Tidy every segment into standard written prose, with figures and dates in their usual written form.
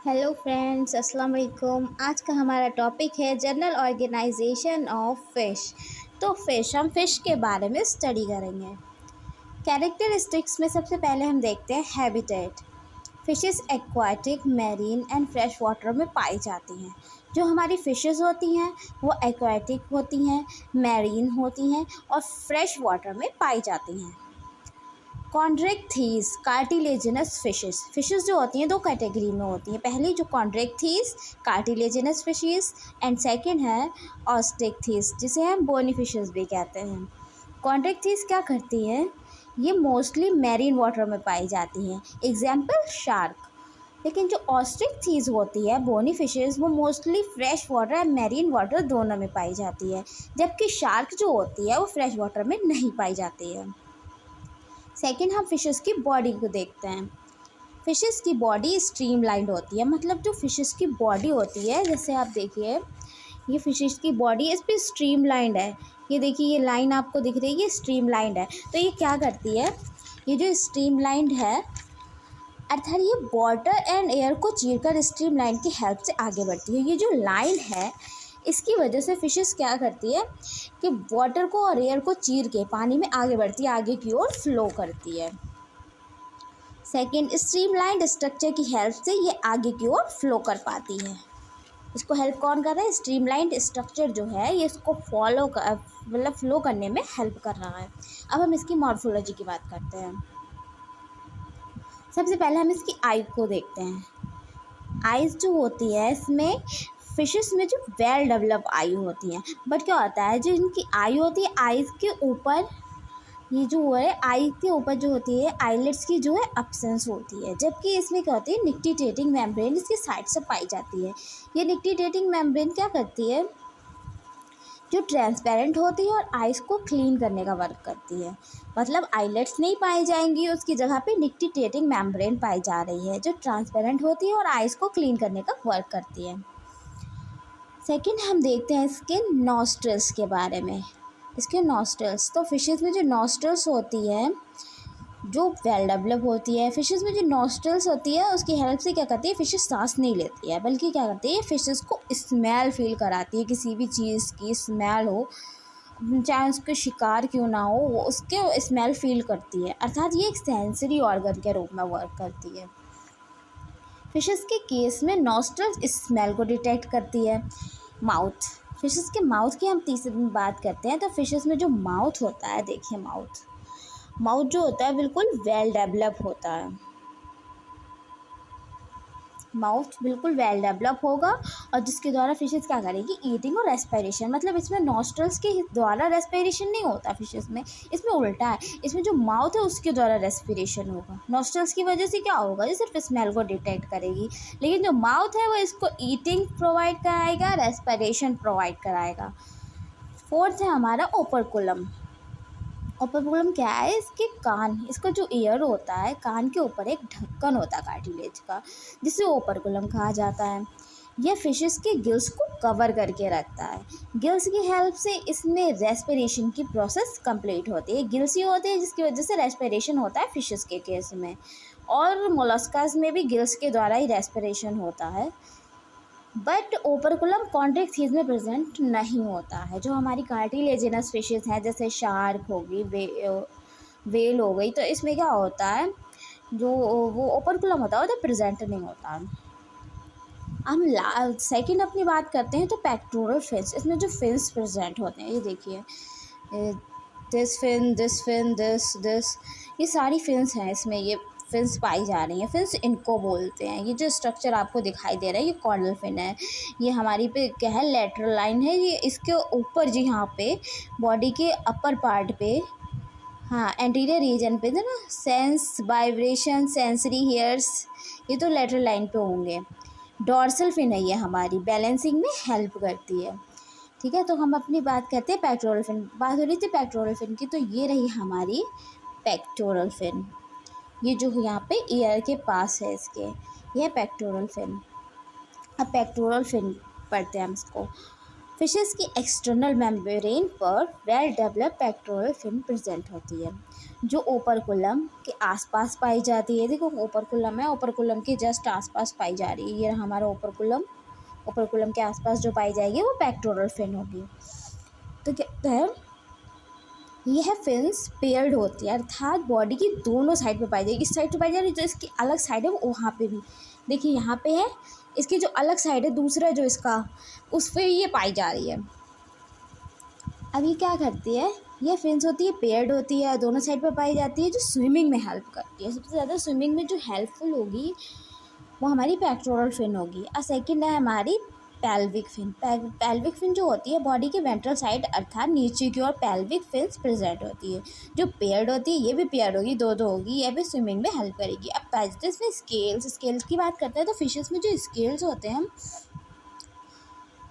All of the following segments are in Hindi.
हेलो फ्रेंड्स, अस्सलाम वालेकुम। आज का हमारा टॉपिक है जनरल ऑर्गेनाइजेशन ऑफ फ़िश। तो हम फ़िश के बारे में स्टडी करेंगे। कैरेक्टरिस्टिक्स में सबसे पहले हम देखते हैं habitat. Fishes aquatic, marine and fresh water में पाई जाती हैं। जो हमारी फ़िशेस होती हैं वो एक्वाटिक होती हैं, मैरीन होती हैं और फ्रेश वाटर में पाई जाती हैं। कॉन्ड्रेक्थीज कार्टिलेजिनस फिशेस। फिशेस जो होती हैं दो कैटेगरी में होती हैं। पहली जो कॉन्ड्रेक्थीज कार्टिलेजिनस फिशेस एंड सेकंड है ऑस्टेक्थीज, जिसे हम बोनी फिशेस भी कहते हैं। कॉन्ड्रेक्थीज क्या करती हैं? ये मोस्टली मैरीन वाटर में पाई जाती हैं, एग्जाम्पल शार्क। लेकिन जो ऑस्ट्रिक्थीज होती है बोनी फिशेस, वो mostly fresh water and marine water दोनों में पाई जाती है, जबकि शार्क जो होती है वो फ्रेश वाटर में नहीं पाई जाती है। सेकंड, हम फिशेस की बॉडी को देखते हैं। फिशेस की बॉडी स्ट्रीमलाइंड होती है, मतलब जो फिशेस की बॉडी होती है, जैसे आप देखिए ये फिशेस की बॉडी इस पर स्ट्रीमलाइंड है। ये देखिए, ये लाइन आपको दिख रही है, ये स्ट्रीमलाइंड है। तो ये क्या करती है? ये जो स्ट्रीमलाइंड है अर्थात ये वाटर एंड एयर को चीरकर स्ट्रीमलाइन की हेल्प से आगे बढ़ती है। ये जो लाइन है इसकी वजह से फिशेस क्या करती है कि वाटर को और एयर को चीर के पानी में आगे बढ़ती है, आगे की ओर फ्लो करती है। सेकेंड, स्ट्रीमलाइंड स्ट्रक्चर की हेल्प से ये आगे की ओर फ्लो कर पाती है। इसको हेल्प कौन कर रहा है? स्ट्रीमलाइंड स्ट्रक्चर जो है ये इसको फॉलो कर मतलब फ्लो करने में हेल्प कर रहा है। अब हम इसकी मॉर्फोलॉजी की बात करते हैं। सबसे पहले हम इसकी आई को देखते हैं। आइज़ जो होती है इसमें फिशेस में जो वेल डेवलप आई होती हैं, बट क्या होता है जो इनकी आई होती है आइज़ के ऊपर, ये जो है आई के ऊपर जो होती है आईलेट्स की जो है एब्सेंस होती है, जबकि इसमें क्या होती है निक्टिटेटिंग मेम्ब्रेन इसकी साइड से पाई जाती है। ये निक्टिटेटिंग मेम्ब्रेन क्या करती है? जो ट्रांसपेरेंट होती है और आइस को क्लीन करने का वर्क करती है। मतलब आईलेट्स नहीं पाई जाएंगी, उसकी जगह पे निक्टिटेटिंग मेम्ब्रेन पाई जा रही है जो ट्रांसपेरेंट होती है और आइस को क्लीन करने का वर्क करती है। सेकंड, हम देखते हैं इसके नॉस्ट्रल्स के बारे में। इसके नॉस्ट्रल्स, तो फिशेस में जो नॉस्ट्रल्स होती है जो वेल डेवलप होती है, फिशेस में जो नॉस्ट्रल्स होती है उसकी हेल्प से क्या करती है फिशेस सांस नहीं लेती है, बल्कि क्या करती है फिशेस को स्मेल फील कराती है। किसी भी चीज़ की स्मेल हो, चाहे उसके शिकार क्यों ना हो, वो उसके स्मेल फील करती है। अर्थात ये एक सेंसरी ऑर्गन के रूप में वर्क करती है। फिशेस के केस में नॉस्ट्रल्स स्मेल को डिटेक्ट करती है। माउथ, फिशेस के माउथ की हम तीसरी बात करते हैं। तो फिशेस में जो माउथ होता है, देखिए माउथ जो होता है बिल्कुल वेल डेवलप होता है। माउथ बिल्कुल वेल डेवलप होगा और जिसके द्वारा फिशेस क्या करेगी ईटिंग और रेस्पिरेशन। मतलब इसमें नॉस्ट्रल्स के द्वारा रेस्पिरेशन नहीं होता फिशेस में, इसमें उल्टा है। इसमें जो माउथ है उसके द्वारा रेस्पिरेशन होगा। नॉस्ट्रल्स की वजह से क्या होगा? ये सिर्फ स्मेल को डिटेक्ट करेगी, लेकिन जो माउथ है वो इसको ईटिंग प्रोवाइड कराएगा, रेस्पिरेशन प्रोवाइड कराएगा। फोर्थ है हमारा ओपर्कुलम। ओपर्कुलम क्या है? इसके कान, इसका जो ईयर होता है कान के ऊपर एक ढक्कन होता है कार्टिलेज का, जिसे ओपर्कुलम कहा जाता है। यह फिशेस के गिल्स को कवर करके रखता है। गिल्स की हेल्प से इसमें रेस्पिरेशन की प्रोसेस कंप्लीट होती है। गिल्स ही होते हैं जिसकी वजह से रेस्पिरेशन होता है फिशेस के केस में, और मोलस्कास में भी गिल्स के द्वारा ही रेस्पिरेशन होता है। बट ओपर्कुलम कॉन्ट्रेक्थीज में प्रेजेंट नहीं होता है। जो हमारी कार्टिलेजिनस फिशेस हैं जैसे शार्क होगी, वेल हो गई, तो इसमें क्या होता है जो वो ओपर्कुलम होता है वो तो प्रेजेंट नहीं होता। हम सेकंड अपनी बात करते हैं तो पेक्टोरल फिन्स। इसमें जो फिन्स प्रेजेंट होते हैं, ये देखिए this fin, this fin, this, ये सारी फिन्स हैं इसमें, ये फिन्स पाई जा रही हैं। फिन्स इनको बोलते हैं। ये जो स्ट्रक्चर आपको दिखाई दे रहा है ये कॉर्डल फिन है। ये हमारी पे क्या है लेटरल लाइन है, ये इसके ऊपर जी यहाँ पे बॉडी के अपर पार्ट पे, हाँ एंटीरियर रीजन पे ना सेंस वाइब्रेशन सेंसरी हेयर्स, ये तो लेटरल लाइन पे होंगे। डॉर्सल फिन है ये हमारी बैलेंसिंग में हेल्प करती है। ठीक है, तो हम अपनी बात करते हैं पेक्टोरल फिन। बात हो रही थी पेक्टोरल फिन की, तो ये रही हमारी पेक्टोरल फिन। ये जो यहाँ पे ईयर के पास है इसके, यह पेक्टोरल फिन। अब पेक्टोरल फिन पढ़ते हैं हम इसको। फिशेस की एक्सटर्नल मेम्ब्रेन पर well develop pectoral fin present होती है। जो ओपरकुलम के आसपास पाई जाती है। देखो ओपरकुलम है, ओपरकुलम के जस्ट आसपास पाई जा रही है। ये हमारा ओपरकुलम, ओपरकुलम के आसपास जो पाई जाएगी वो पेक्टोरल फिन होगी। तो कहते हैं यह फिन्स पेयर्ड होती है, अर्थात बॉडी की दोनों साइड पे पाई जाएगी। इस साइड पे पाई जा रही है, जो इसकी अलग साइड है वो वहाँ पे भी, देखिए यहाँ पे है, इसकी जो अलग साइड है दूसरा जो इसका, उस पर ये पाई जा रही है। अब ये क्या करती है, ये फिन्स होती है पेयर्ड होती है, दोनों साइड पे पाई जाती है, जो स्विमिंग में हेल्प करती है। सबसे ज़्यादा स्विमिंग में जो हेल्पफुल होगी वो हमारी पेक्टोरल फिन होगी। और सेकंड है हमारी पेल्विक फिन। पेल्विक फिन जो होती है बॉडी के वेंट्रल साइड अर्थात नीचे की ओर पेल्विक फिन्स प्रेजेंट होती है, जो पेयर्ड होती है। ये भी पेयर्ड होगी, दो दो होगी, ये भी स्विमिंग में हेल्प करेगी। अब पैजेस में स्केल्स की बात करते हैं तो फिशेस में जो स्केल्स होते हैं,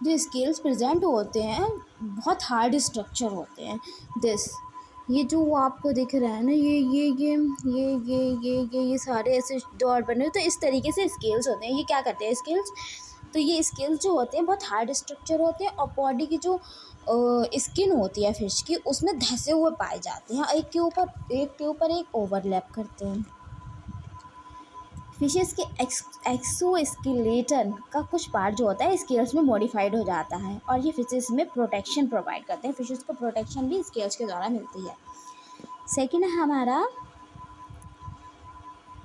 जो स्केल्स प्रेजेंट होते हैं बहुत हार्ड स्ट्रक्चर होते हैं। ये जो आपको दिख रहा है ना, ये सारे ऐसे डॉट बने हुए, तो इस तरीके से स्केल्स होते हैं। ये क्या करते हैं स्केल्स, तो ये स्केल्स जो होते हैं बहुत हार्ड स्ट्रक्चर होते हैं और बॉडी की जो स्किन होती है फिश की उसमें धंसे हुए पाए जाते हैं, एक के ऊपर एक ओवरलैप करते हैं। फिशेस के एक्सोस्केलेटन का कुछ पार्ट जो होता है स्केल्स में मॉडिफाइड हो जाता है और ये फिशेस में प्रोटेक्शन प्रोवाइड करते हैं। फिशेस को प्रोटेक्शन भी स्केल्स के द्वारा मिलती है। सेकेंड है हमारा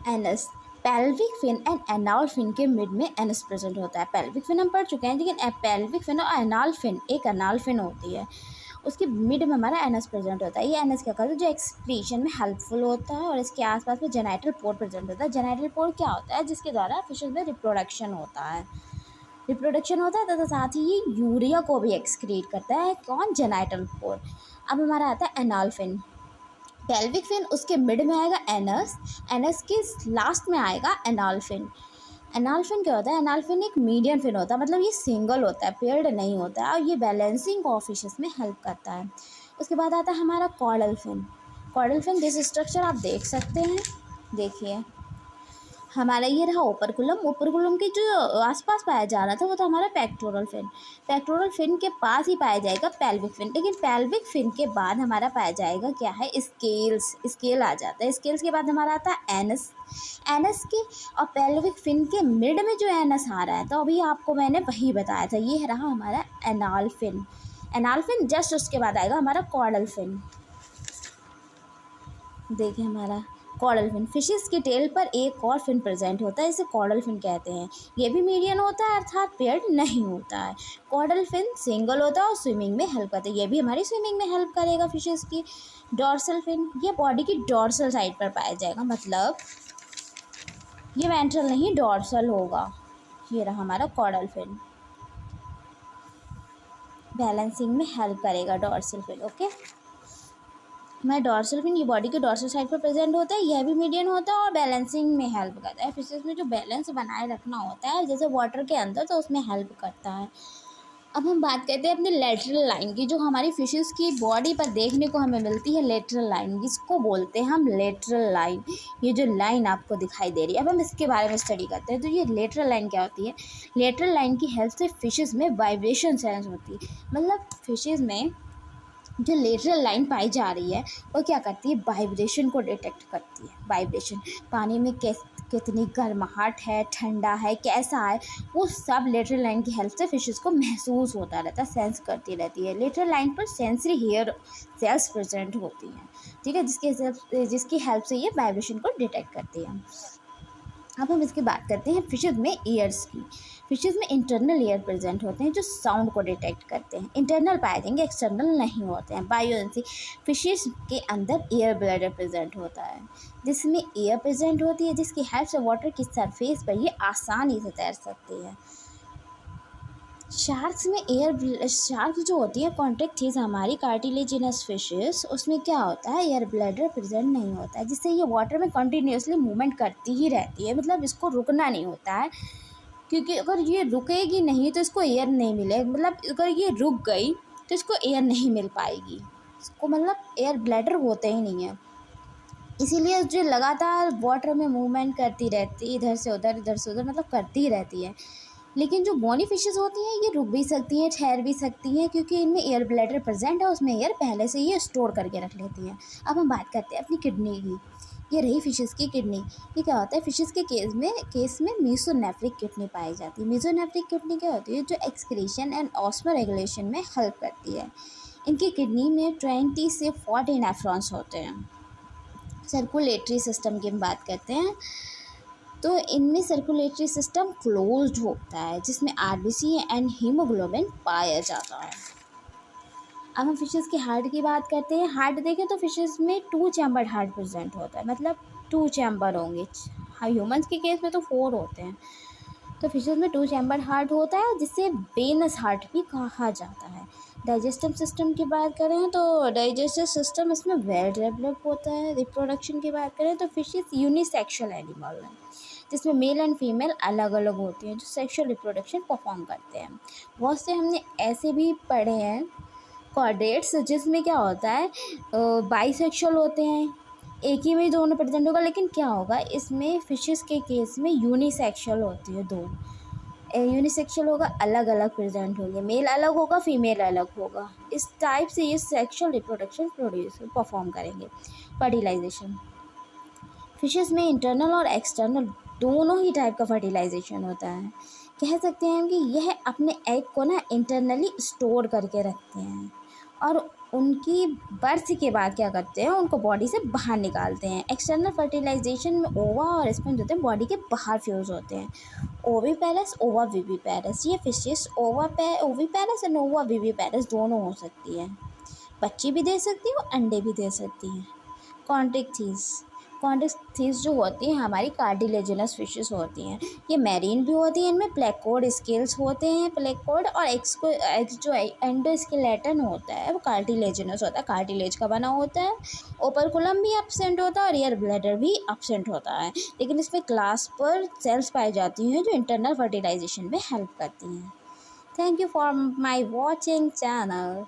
anus. Pelvic fin and anal fin के मिड में एनस प्रेजेंट होता है। पेल्विक फिन हम पढ़ चुके हैं, लेकिन पेल्विक फिन और एनाल फिन, एक एनाल फिन होती है, उसके मिड में हमारा एनस प्रेजेंट होता है। ये एनस क्या करता है, जो एक्सक्रीशन में हेल्पफुल होता है और इसके आसपास में जेनाइटल पोर प्रेजेंट होता है। जेनाइटल पोर क्या होता है, जिसके द्वारा फिशेस में रिप्रोडक्शन होता है तथा साथ ही ये यूरिया को भी एक्सक्रीट करता है। कौन, जेनाइटल पोर। अब हमारा आता है एनाल फिन। पेल्विक फिन, उसके मिड में आएगा एनस, एनस के लास्ट में आएगा एनाल फिन। एनाल फिन क्या होता है, एनाल फिन एक मीडियम फिन होता है, मतलब ये सिंगल होता है, पेयर्ड नहीं होता है और ये बैलेंसिंग ऑफ फिशेस में हेल्प करता है। उसके बाद आता है हमारा caudal fin. Caudal fin this structure आप देख सकते हैं, देखिए हमारा ये रहा ओपरकुलम के जो आसपास पाया जा रहा था वो तो हमारा पेक्टोरल फिन। पेक्टोरल फिन के पास ही पाया जाएगा पेल्विक फिन, लेकिन पेल्विक फिन के बाद हमारा पाया जाएगा क्या है, स्केल आ जाता है। स्केल्स के बाद हमारा आता है एनस। एनस के और पेल्विक फिन के मिड में जो एनस आ रहा है, तो अभी आपको मैंने वही बताया था, ये रहा हमारा anal fin. Anal fin just उसके बाद आएगा हमारा कॉर्डल फिन। देखिए हमारा कॉर्डल फिन, फिशेस के टेल पर एक और फिन प्रेजेंट होता है, इसे कॉर्डल फिन कहते हैं। ये भी मीडियन होता है अर्थात पेयर्ड नहीं होता है। कॉर्डल फिन सिंगल होता है और स्विमिंग में हेल्प करता है, ये भी हमारी स्विमिंग में हेल्प करेगा फिशेस की। डॉर्सल फिन, ये बॉडी की डॉर्सल साइड पर पाया जाएगा, मतलब ये वेंट्रल नहीं डॉर्सल होगा। ये रहा हमारा कॉर्डल फिन, बैलेंसिंग में हेल्प करेगा डॉर्सल फिन। ओके, मैं डॉर्सल फिन, ये बॉडी के डॉर्सल साइड पर प्रेजेंट होता है, यह भी मीडियन होता है और बैलेंसिंग में हेल्प करता है। फिशेस में जो बैलेंस बनाए रखना होता है जैसे वाटर के अंदर, तो उसमें हेल्प करता है। अब हम बात करते हैं अपनी लेटरल लाइन की, जो हमारी फिशेस की बॉडी पर देखने को हमें मिलती है लेटरल लाइन, जिसको बोलते हैं हम लेटरल लाइन। ये जो लाइन आपको दिखाई दे रही है, अब हम इसके बारे में स्टडी करते हैं। तो ये लेटरल लाइन क्या होती है, लेटरल लाइन की हेल्प से फिशेस में वाइब्रेशन सेंस होती है, मतलब फिशेस में जो लेटरल लाइन पाई जा रही है वो क्या करती है, वाइब्रेशन को डिटेक्ट करती है। वाइब्रेशन, पानी में कितनी गर्माहट है, ठंडा है, कैसा है, वो सब लेटरल लाइन की हेल्प से फिशेस को महसूस होता रहता है, सेंस करती रहती है। लेटरल लाइन पर सेंसरी हेयर सेल्स प्रेजेंट होती हैं, ठीक है, जिसकी हेल्प से ये वाइब्रेशन को डिटेक्ट करती है। अब हम इसकी बात करते हैं फिशेज में ईयर्स की। फिशेज में इंटरनल ईयर प्रेजेंट होते हैं जो साउंड को डिटेक्ट करते हैं, इंटरनल पाए जाएंगे, एक्सटर्नल नहीं होते हैं। बायोएंसी, फिशेज के अंदर एयर ब्लैडर प्रेजेंट होता है, जिसमें एयर प्रेजेंट होती है, जिसकी हेल्प से वाटर की सरफेस पर ये आसानी से तैर सकती है। शार्क्स जो होती है कॉन्टैक्ट चीज़ हमारी कार्टिलेजिनस फिशेस, उसमें क्या होता है, एयर ब्लैडर प्रेजेंट नहीं होता है, जिससे ये वाटर में कंटिन्यूसली मूवमेंट करती ही रहती है, मतलब इसको रुकना नहीं होता है, क्योंकि अगर ये रुकेगी नहीं तो इसको एयर नहीं मिलेगा, मतलब अगर ये रुक गई तो इसको एयर नहीं मिल पाएगी, इसको मतलब एयर ब्लैडर होते ही नहीं है। इसीलिए जो लगातार वाटर में मूवमेंट करती रहती है, इधर से उधर मतलब करती ही रहती है, लेकिन जो बोनी फिशेस होती हैं ये रुक भी सकती हैं, ठहर भी सकती हैं, क्योंकि इनमें एयर ब्लैडर प्रेजेंट है, उसमें एयर पहले से ये स्टोर करके रख लेती हैं। अब हम बात करते हैं अपनी किडनी की। ये रही फिशेस की किडनी। ये क्या होता है, फिशेस के केस में मीसोनेफ्रिक किडनी पाई जाती है। मीसोनेफ्रिक किडनी क्या होती है, जो एक्सक्रीशन एंड ऑस्मो रेगुलेशन में हेल्प करती है। इनकी किडनी में 20 से 40 नेफ्रॉन्स होते हैं। सर्कुलेटरी सिस्टम की हम बात करते हैं तो इनमें सर्कुलेटरी सिस्टम क्लोज्ड होता है, जिसमें आरबीसी एंड हीमोग्लोबिन पाया जाता है। अब हम फिशेस के हार्ट की बात करते हैं। हार्ट देखें तो फिशेस में 2 चैम्बर हार्ट प्रेजेंट होता है, मतलब 2 चैम्बर होंगे। ह्यूमंस के केस में तो 4 होते हैं। तो फिशेस में 2 चैम्बर हार्ट होता है, जिसे वेनस हार्ट भी कहा जाता है। डाइजेस्टिव सिस्टम की बात करें तो डाइजेस्टिव सिस्टम इसमें वेल डेवलप होता है। रिप्रोडक्शन की बात करें तो फिशेस यूनिसेक्सुअल एनिमल है, जिसमें मेल एंड फीमेल अलग अलग होती हैं, जो सेक्सुअल रिप्रोडक्शन परफॉर्म करते हैं। बहुत से हमने ऐसे भी पढ़े हैं कॉर्डेट्स, जिसमें क्या होता है बाइसेक्सुअल होते हैं, एक ही में दोनों प्रेजेंट होगा। लेकिन क्या होगा, इसमें फिशेस के केस में यूनिसेक्सुअल होती है, दो यूनिसेक्सुअल होगा, अलग अलग प्रेजेंट होंगे, मेल अलग होगा, फीमेल अलग होगा। इस टाइप से ये सेक्सुअल रिप्रोडक्शन परफॉर्म करेंगे। फर्टिलाइजेशन, फिशेस में इंटरनल और एक्सटर्नल दोनों ही टाइप का फर्टिलाइजेशन होता है। कह सकते हैं कि यह अपने एग को ना इंटरनली स्टोर करके रखते हैं, और उनकी बर्थ के बाद क्या करते हैं, उनको बॉडी से बाहर निकालते हैं। एक्सटर्नल फर्टिलाइजेशन में ओवा और स्पर्म होते हैं, बॉडी के बाहर फ्यूज होते हैं। ओवीपेरस, ओवा विविपेरस, ये फिशेस ओवीपेरस एंड ओवा विविपेरस दोनों हो सकती है। बच्चे भी दे सकती है और अंडे भी दे सकती हैं। कॉन्टेक्ट थीस, कॉन्टेक्ट थीस जो होती हैं हमारी कार्टिलेजिनस फिशेस होती हैं। ये मैरीन भी होती हैं, इनमें प्लेकोड स्केल्स होते हैं, प्लेकोड और एक्स जो एंडोस्केलेटन होता है वो कार्टिलेजिनस होता है, कार्टिलेज का बना होता है। ओपरकुलम भी एब्सेंट होता है और एयर ब्लैडर भी एब्सेंट होता है, लेकिन इसमें क्लास पर सेल्स पाई जाती हैं जो इंटरनल फर्टिलाइजेशन में हेल्प करती हैं। Thank you for my watching channel.